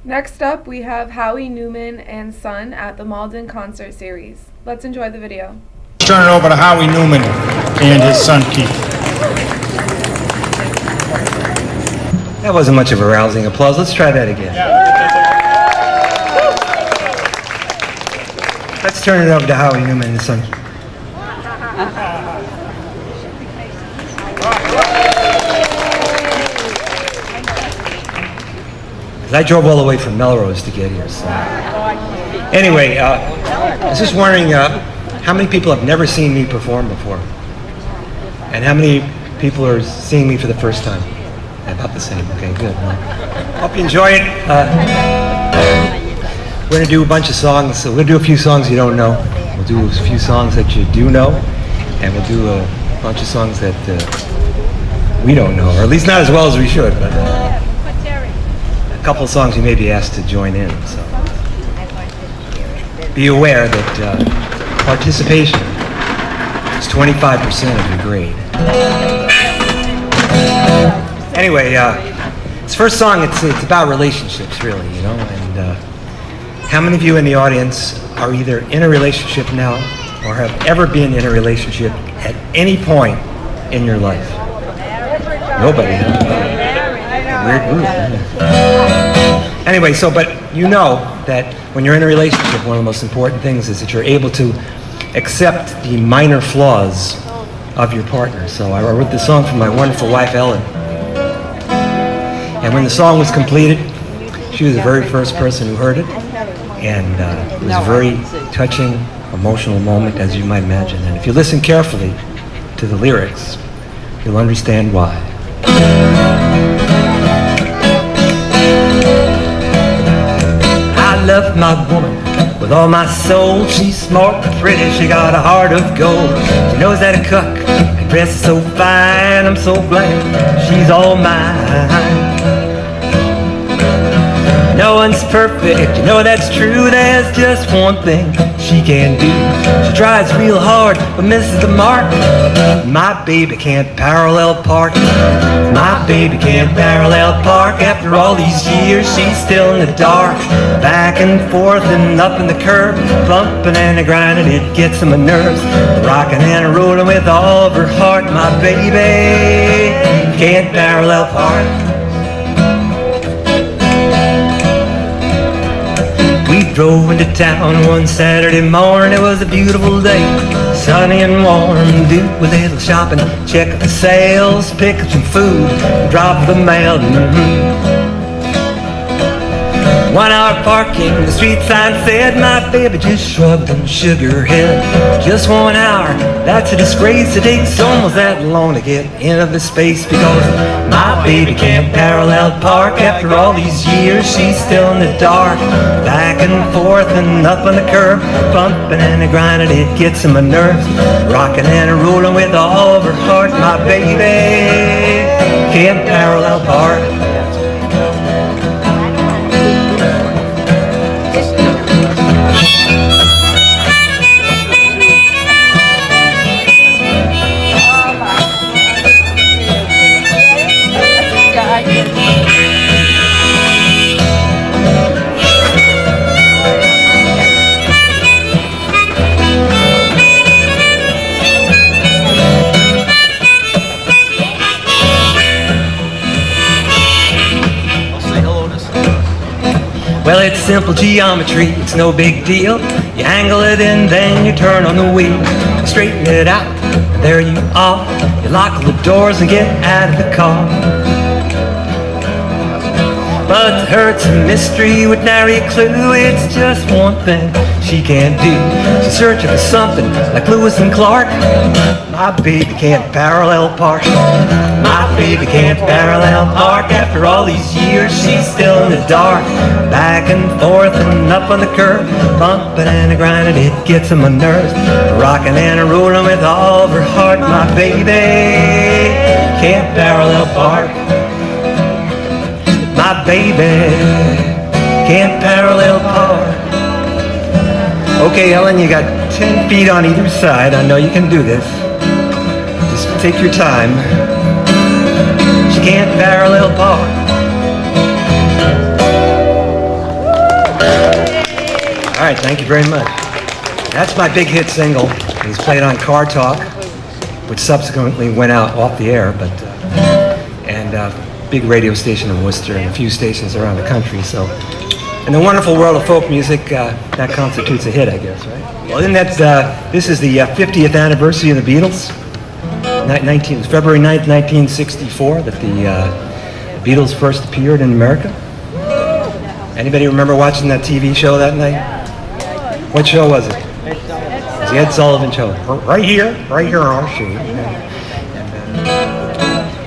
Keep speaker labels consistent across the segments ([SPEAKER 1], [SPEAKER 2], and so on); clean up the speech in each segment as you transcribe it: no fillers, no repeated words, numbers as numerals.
[SPEAKER 1] Next up, we have Howie, Newman, and Son at the Malden concert series. Let's enjoy the video.
[SPEAKER 2] Turn it over to Howie Newman and his son Keith.
[SPEAKER 3] That wasn't much of a rousing applause. Let's try that again. Let's turn it over to Howie Newman and his son Keith. I drove all the way from Melrose to get here. So. Anyway, I was just wondering how many people have never seen me perform before? And how many people are seeing me for the first time? About the same. Okay, good. Well, hope you enjoy it. We're going to do a bunch of songs. So we're going to do a few songs you don't know. We'll do a few songs that you do know. And we'll do a bunch of songs that we don't know, or at least not as well as we should. But, a couple of songs you may be asked to join in, so be aware that participation is 25% of your grade. Anyway, this first song, it's about relationships, really, you know, and how many of you in the audience are either in a relationship now or have ever been in a relationship at any point in your life? Nobody, huh? Weird group. Anyway, but you know that when you're in a relationship, one of the most important things is that you're able to accept the minor flaws of your partner. So I wrote this song for my wonderful wife, Ellen. And when the song was completed, she was the very first person who heard it. And it was a very touching, emotional moment, as you might imagine. And if you listen carefully to the lyrics, you'll understand why. I love my woman with all my soul. She's smart and pretty, she got a heart of gold. She knows how to cook and dresses so fine. I'm so glad she's all mine. No one's perfect, you know that's true. There's just one thing she can do. She tries real hard but misses the mark. My baby can't parallel park. My baby can't parallel park. After all these years she's still in the dark. Back and forth and up in the curb, bumping and grinding, it gets on my nerves. Rocking and rolling with all of her heart. My baby can't parallel park. We drove into town one Saturday morning. It was a beautiful day, sunny and warm. Do a little shopping, check the sales, pick up some food, drop the mail. 1 hour parking, the street sign said. My baby just shrugged and shook her head. Just 1 hour, that's a disgrace. It takes almost that long to get into the space, because my baby can't parallel park. After all these years she's still in the dark. Back and forth and up on the curb, bumping and grinding, it gets on my nerves. Rocking and rolling with all of her heart. My baby can't parallel park. Well, it's simple geometry, it's no big deal. You angle it and then you turn on the wheel. Straighten it out, and there you are. You lock all the doors and get out of the car. But to her it's a mystery with nary a clue. It's just one thing she can't do. She's searching for something like Lewis and Clark. My baby can't parallel park. My baby can't parallel park. After all these years she's still in the dark. Back and forth and up on the curb, bumping and grinding, it gets on my nerves. Rocking and rolling with all of her heart. My baby can't parallel park. My baby can't parallel park. Okay, Ellen, you got 10 feet on either side. I know you can do this. Just take your time. She can't parallel park. right, thank you very much. That's my big hit single. It was played on Car Talk, which subsequently went out off the air, but and big radio station in Worcester and a few stations around the country. So, in the wonderful world of folk music, that constitutes a hit, I guess, right? Well, in that, this is the 50th anniversary of the Beatles. February 9th, 1964, that the Beatles first appeared in America. Anybody remember watching that TV show that night? What show was it? It was the Ed Sullivan Show. Right here on our show.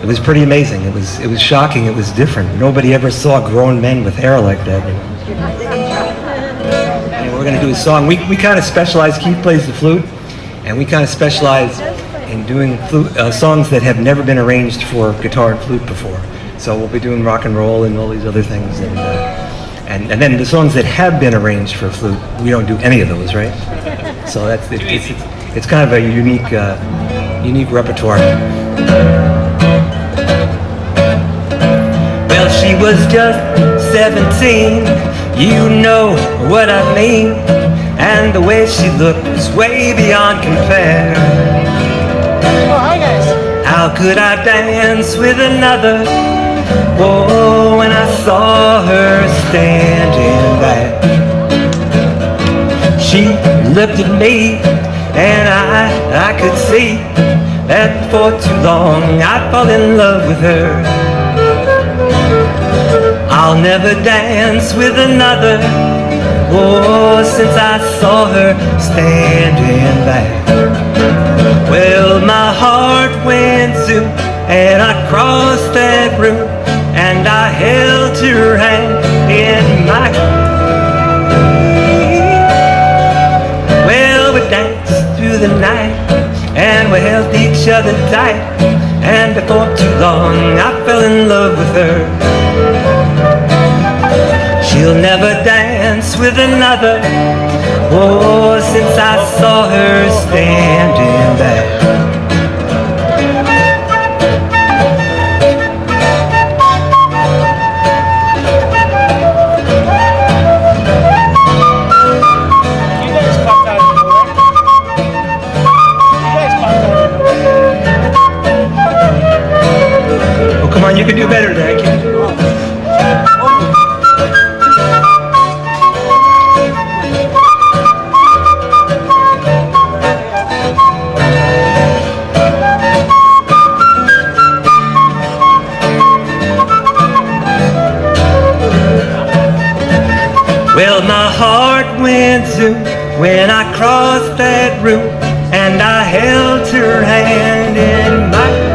[SPEAKER 3] It was pretty amazing. It was shocking. It was different. Nobody ever saw grown men with hair like that. And we're going to do a song. We kind of specialize. Keith plays the flute, and we kind of specialize in doing songs that have never been arranged for guitar and flute before. So we'll be doing rock and roll and all these other things. And then the songs that have been arranged for flute, we don't do any of those, right? So it's kind of a unique repertoire. Well, she was just 17, you know what I mean, and the way she looked was way beyond compare.
[SPEAKER 4] Oh, hi guys.
[SPEAKER 3] How could I dance with another? Oh, when I saw her standing there. She looked at me, and I could see that before too long I'd fall in love with her. I'll never dance with another, oh, since I saw her standing there. Well, my heart went zoom, and I crossed that room, and I held her hand in my hand. Well, we danced through the night, and we held each other tight, and before too long I fell in love with her. She'll never dance with another, oh, since I saw her standing there. Come on, you can do better than I can. Well, my heart went zoom when I crossed that room, and I held her hand in mine.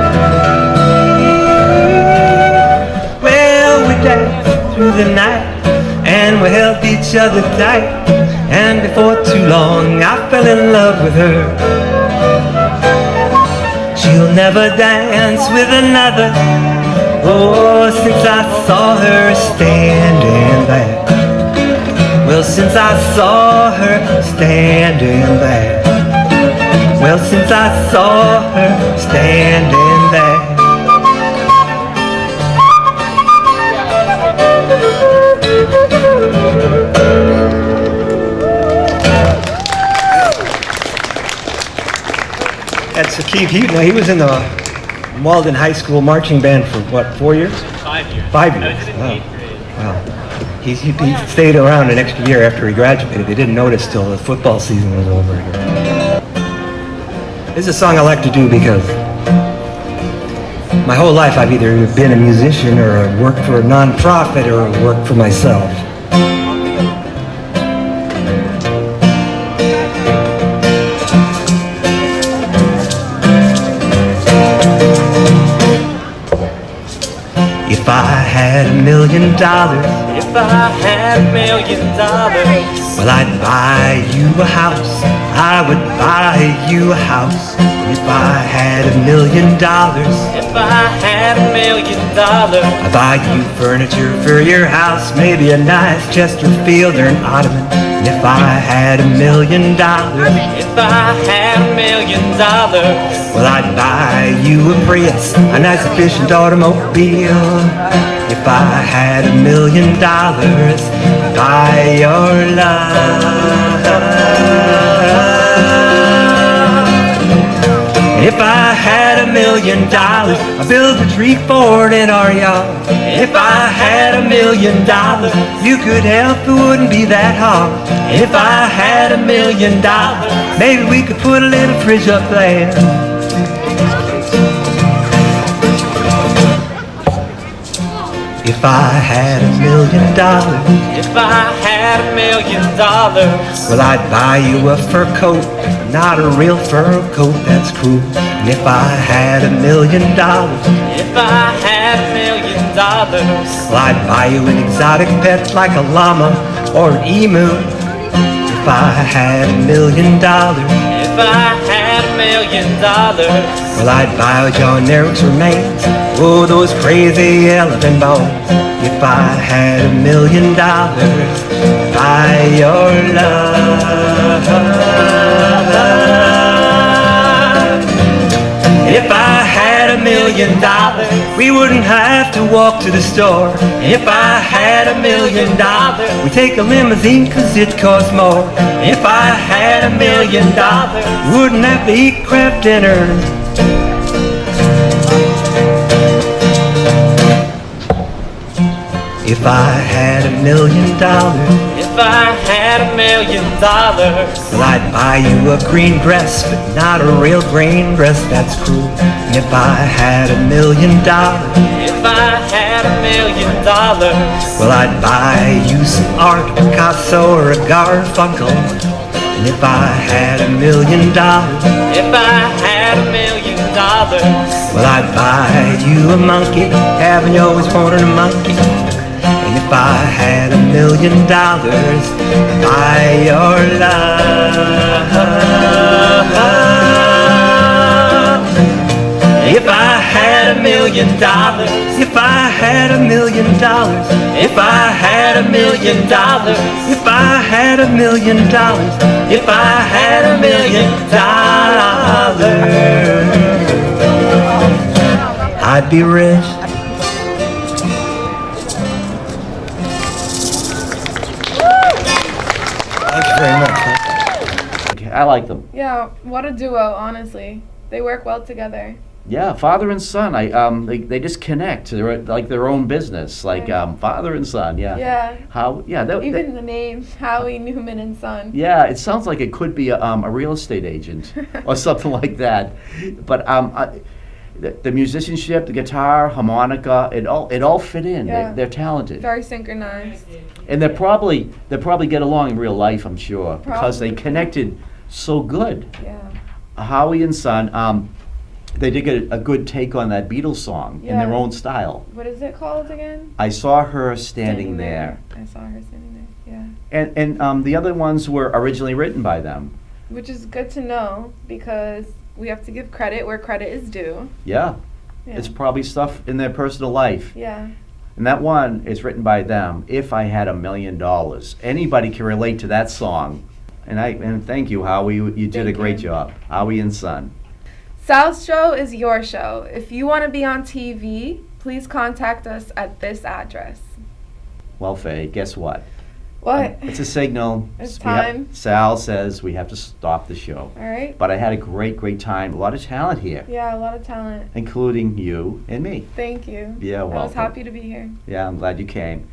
[SPEAKER 3] Through the night, and we held each other tight, and before too long I fell in love with her. She'll never dance with another, oh, since I saw her standing there. Well, since I saw her standing there. Well, since I saw her standing there. That's Keith. He was in the Malden High School marching band for what, 4 years?
[SPEAKER 5] 5 years.
[SPEAKER 3] 5 years.
[SPEAKER 5] I was in
[SPEAKER 3] Wow.
[SPEAKER 5] 8th grade.
[SPEAKER 3] Wow. He stayed around an extra year after he graduated. They didn't notice till the football season was over. This is a song I like to do because my whole life I've either been a musician or worked for a non-profit or worked for myself. If I had $1 million,
[SPEAKER 5] If I had $1 million,
[SPEAKER 3] well, I'd buy you a house. I would buy you a house. If I had $1 million,
[SPEAKER 5] if I had $1 million,
[SPEAKER 3] I'd buy you furniture for your house, maybe a nice Chesterfield or an ottoman. And if I had $1 million,
[SPEAKER 5] if I had $1 million,
[SPEAKER 3] well, I'd buy you a Prius, a nice efficient automobile. If I had $1 million, buy your love. If I had $1 million, I'd build a tree fort in our yard. If I had $1 million, you could help, it wouldn't be that hard. If I had $1 million, maybe we could put a little fridge up there. If I had $1 million,
[SPEAKER 5] If I had $1 million,
[SPEAKER 3] well, I'd buy you a fur coat, not a real fur coat, that's cool. And if I had $1 million,
[SPEAKER 5] if I had $1 million,
[SPEAKER 3] well, I'd buy you an exotic pet like a llama or an emu. If I had $1 million,
[SPEAKER 5] if I had $1 million,
[SPEAKER 3] well, I'd buy John Eric's remains, oh, those crazy elephant bones. If I had $1 million, buy your love. If I had $1 million, we wouldn't have to walk to the store. If I had $1 million, we'd take a limousine 'cause it costs more. If I had $1 million, we wouldn't have to eat crab dinners. If I had $1 million,
[SPEAKER 5] if I had $1 million,
[SPEAKER 3] well, I'd buy you a green dress, but not a real green dress, that's cruel. And if I had $1 million,
[SPEAKER 5] if I had $1 million,
[SPEAKER 3] well, I'd buy you some art, a Picasso or a Garfunkel. And if I had $1 million,
[SPEAKER 5] if I had $1 million,
[SPEAKER 3] well, I'd buy you a monkey, haven't you always wanted a monkey? And if I had $1 million, buy your love. If I had $1 million, if I had $1 million, if I had $1 million, if I had $1 million, if I had $1 million, I'd be rich. Thank you very much.
[SPEAKER 6] I like them.
[SPEAKER 1] Yeah, what a duo, honestly. They work well together.
[SPEAKER 6] Yeah, father and son. They just connect. They're like their own business, like father and son. Yeah.
[SPEAKER 1] Yeah.
[SPEAKER 6] How? Yeah.
[SPEAKER 1] Even the name, Howie, Newman, and Son.
[SPEAKER 6] Yeah, it sounds like it could be a real estate agent or something like that. But the musicianship, the guitar, harmonica, it all fit in.
[SPEAKER 1] Yeah.
[SPEAKER 6] They're talented,
[SPEAKER 1] Very synchronized.
[SPEAKER 6] and they probably get along in real life. I'm sure because they
[SPEAKER 1] Probably.
[SPEAKER 6] connected so good.
[SPEAKER 1] Yeah.
[SPEAKER 6] Howie and Son. They did get a good take on that Beatles song in their
[SPEAKER 1] Yeah.
[SPEAKER 6] own style.
[SPEAKER 1] What is it called again?
[SPEAKER 6] I saw her standing there.
[SPEAKER 1] I saw her standing there, yeah.
[SPEAKER 6] And the other ones were originally written by them.
[SPEAKER 1] Which is good to know because we have to give credit where credit is due.
[SPEAKER 6] Yeah.
[SPEAKER 1] Yeah.
[SPEAKER 6] It's probably stuff in their personal life.
[SPEAKER 1] Yeah.
[SPEAKER 6] And that one is written by them, If I Had $1 Million. Anybody can relate to that song. And thank you, Howie. You did a
[SPEAKER 1] Thank
[SPEAKER 6] great
[SPEAKER 1] you.
[SPEAKER 6] job. Howie and Son.
[SPEAKER 1] Sal's show is your show. If you want to be on TV, please contact us at this address.
[SPEAKER 6] Well, Faye, guess what?
[SPEAKER 1] What?
[SPEAKER 6] It's a signal.
[SPEAKER 1] It's
[SPEAKER 6] We have-
[SPEAKER 1] time.
[SPEAKER 6] Sal says we have to stop the show.
[SPEAKER 1] All right?
[SPEAKER 6] But I had a great time. A lot of talent here,
[SPEAKER 1] Yeah, a lot of talent.
[SPEAKER 6] including you and me.
[SPEAKER 1] Thank you.
[SPEAKER 6] Yeah,
[SPEAKER 1] I was
[SPEAKER 6] welcome.
[SPEAKER 1] happy to be here.
[SPEAKER 6] Yeah, I'm glad you came.